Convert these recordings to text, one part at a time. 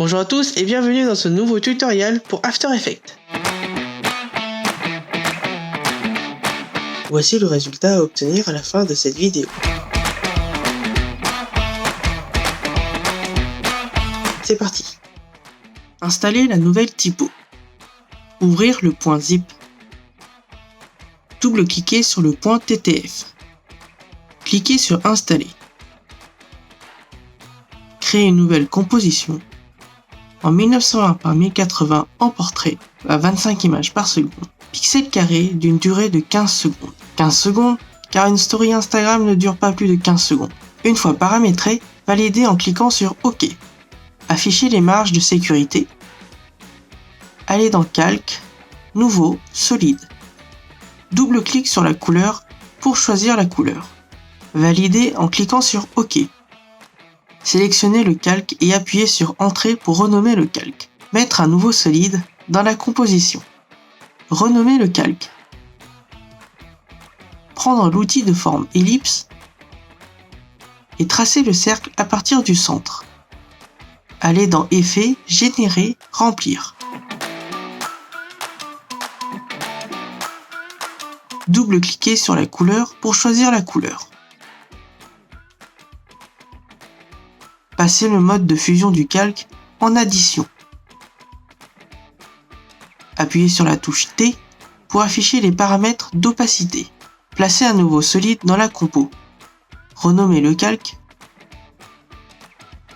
Bonjour à tous et bienvenue dans ce nouveau tutoriel pour After Effects. Voici le résultat à obtenir à la fin de cette vidéo. C'est parti. Installer la nouvelle typo. Ouvrir le point zip. Double-cliquer sur le point TTF. Cliquez sur Installer. Créer une nouvelle composition en 1920 par 1080 en portrait à 25 images par seconde, pixel carré d'une durée de 15 secondes. 15 secondes car une story Instagram ne dure pas plus de 15 secondes. Une fois paramétré, validez en cliquant sur OK. Affichez les marges de sécurité. Allez dans Calque, Nouveau, Solide. Double-clic sur la couleur pour choisir la couleur. Validez en cliquant sur OK. Sélectionnez le calque et appuyez sur Entrée pour renommer le calque. Mettre un nouveau solide dans la composition. Renommer le calque. Prendre l'outil de forme ellipse et tracer le cercle à partir du centre. Allez dans Effet, Générer, Remplir. Double-cliquez sur la couleur pour choisir la couleur. Passez le mode de fusion du calque en addition. Appuyez sur la touche T pour afficher les paramètres d'opacité. Placez un nouveau solide dans la compo. Renommez le calque.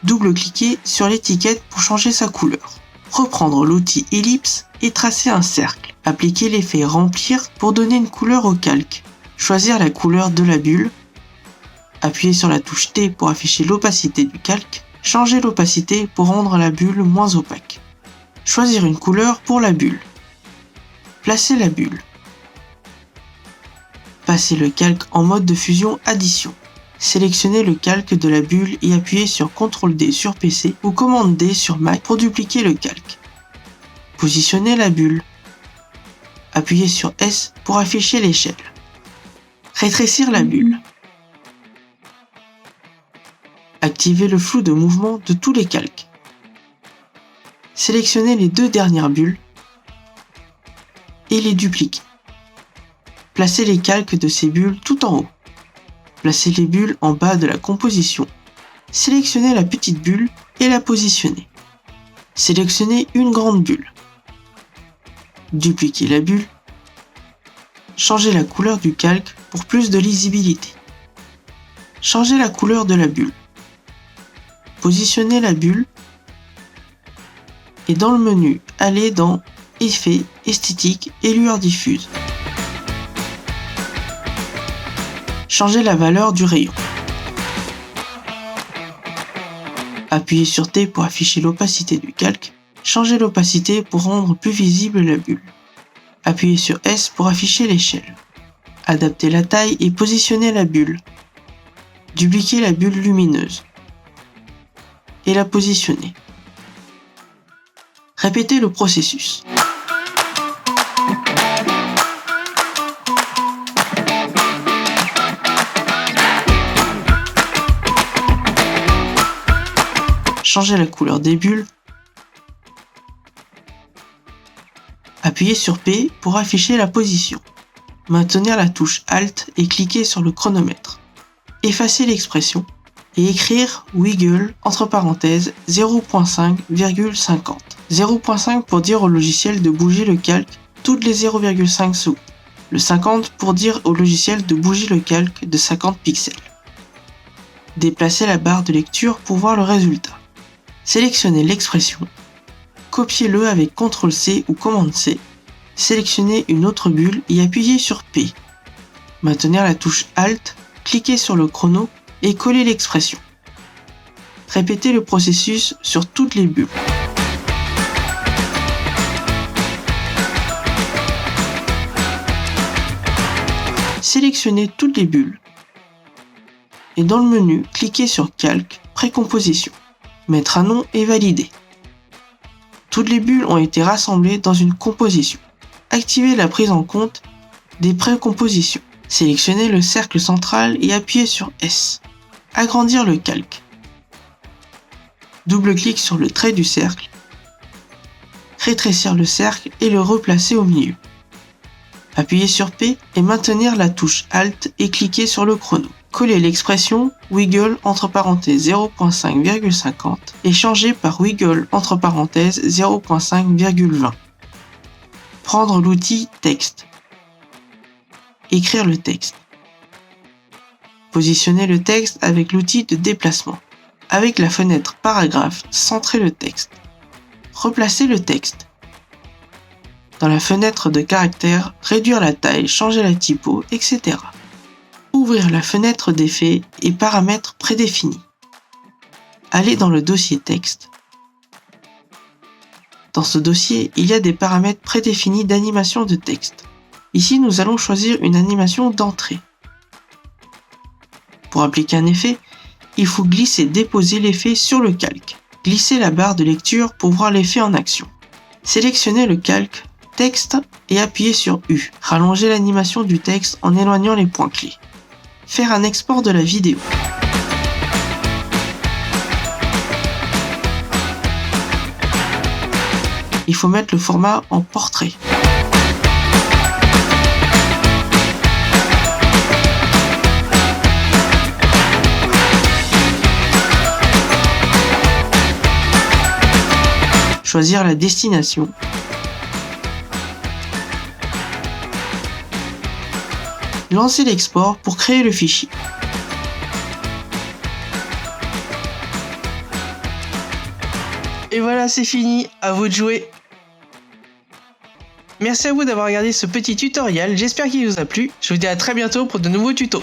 Double-cliquez sur l'étiquette pour changer sa couleur. Reprendre l'outil ellipse et tracer un cercle. Appliquez l'effet Remplir pour donner une couleur au calque. Choisir la couleur de la bulle. Appuyez sur la touche T pour afficher l'opacité du calque. Changez l'opacité pour rendre la bulle moins opaque. Choisir une couleur pour la bulle. Placez la bulle. Passez le calque en mode de fusion addition. Sélectionnez le calque de la bulle et appuyez sur CTRL D sur PC ou commande D sur Mac pour dupliquer le calque. Positionnez la bulle. Appuyez sur S pour afficher l'échelle. Rétrécir la bulle. Activez le flou de mouvement de tous les calques. Sélectionnez les deux dernières bulles et les dupliquez. Placez les calques de ces bulles tout en haut. Placez les bulles en bas de la composition. Sélectionnez la petite bulle et la positionnez. Sélectionnez une grande bulle. Dupliquez la bulle. Changez la couleur du calque pour plus de lisibilité. Changez la couleur de la bulle. Positionnez la bulle et dans le menu, allez dans Effets, Esthétique et Lueur diffuse. Changez la valeur du rayon. Appuyez sur T pour afficher l'opacité du calque. Changez l'opacité pour rendre plus visible la bulle. Appuyez sur S pour afficher l'échelle. Adaptez la taille et positionnez la bulle. Dupliquez la bulle lumineuse et la positionnez. Répétez le processus. Changez la couleur des bulles. Appuyez sur P pour afficher la position. Maintenez la touche Alt et cliquez sur le chronomètre. Effacez l'expression et écrire wiggle entre parenthèses 0.5,50. 0.5 pour dire au logiciel de bouger le calque toutes les 0,5 secondes. Le 50 pour dire au logiciel de bouger le calque de 50 pixels. Déplacez la barre de lecture pour voir le résultat. Sélectionnez l'expression. Copiez-le avec CTRL-C ou Commande-C. Sélectionnez une autre bulle et appuyez sur P. Maintenez la touche Alt, cliquez sur le chrono et collez l'expression. Répétez le processus sur toutes les bulles. Sélectionnez toutes les bulles. Et dans le menu, cliquez sur Calque, Précomposition. Mettre un nom et valider. Toutes les bulles ont été rassemblées dans une composition. Activez la prise en compte des précompositions. Sélectionnez le cercle central et appuyez sur S. Agrandir le calque. double-clic sur le trait du cercle, rétrécir le cercle et le replacer au milieu. Appuyez sur P et maintenir la touche Alt et cliquez sur le chrono. Collez l'expression wiggle entre parenthèses 0.5,50 et changez par wiggle entre parenthèses 0.5,20. Prendre l'outil texte. Écrire le texte. Positionner le texte avec l'outil de déplacement. Avec la fenêtre paragraphe, centrez le texte. Replacer le texte. Dans la fenêtre de caractères, réduire la taille, changer la typo, etc. Ouvrir la fenêtre d'effets et paramètres prédéfinis. Allez dans le dossier texte. Dans ce dossier, il y a des paramètres prédéfinis d'animation de texte. Ici, nous allons choisir une animation d'entrée. Pour appliquer un effet, il faut glisser-déposer l'effet sur le calque. Glissez la barre de lecture pour voir l'effet en action. Sélectionnez le calque texte et appuyez sur U. Rallongez l'animation du texte en éloignant les points clés. Faire un export de la vidéo. Il faut mettre le format en portrait. Choisir la destination. Lancer l'export pour créer le fichier. Et voilà, c'est fini, à vous de jouer. Merci à vous d'avoir regardé ce petit tutoriel, j'espère qu'il vous a plu. Je vous dis à très bientôt pour de nouveaux tutos.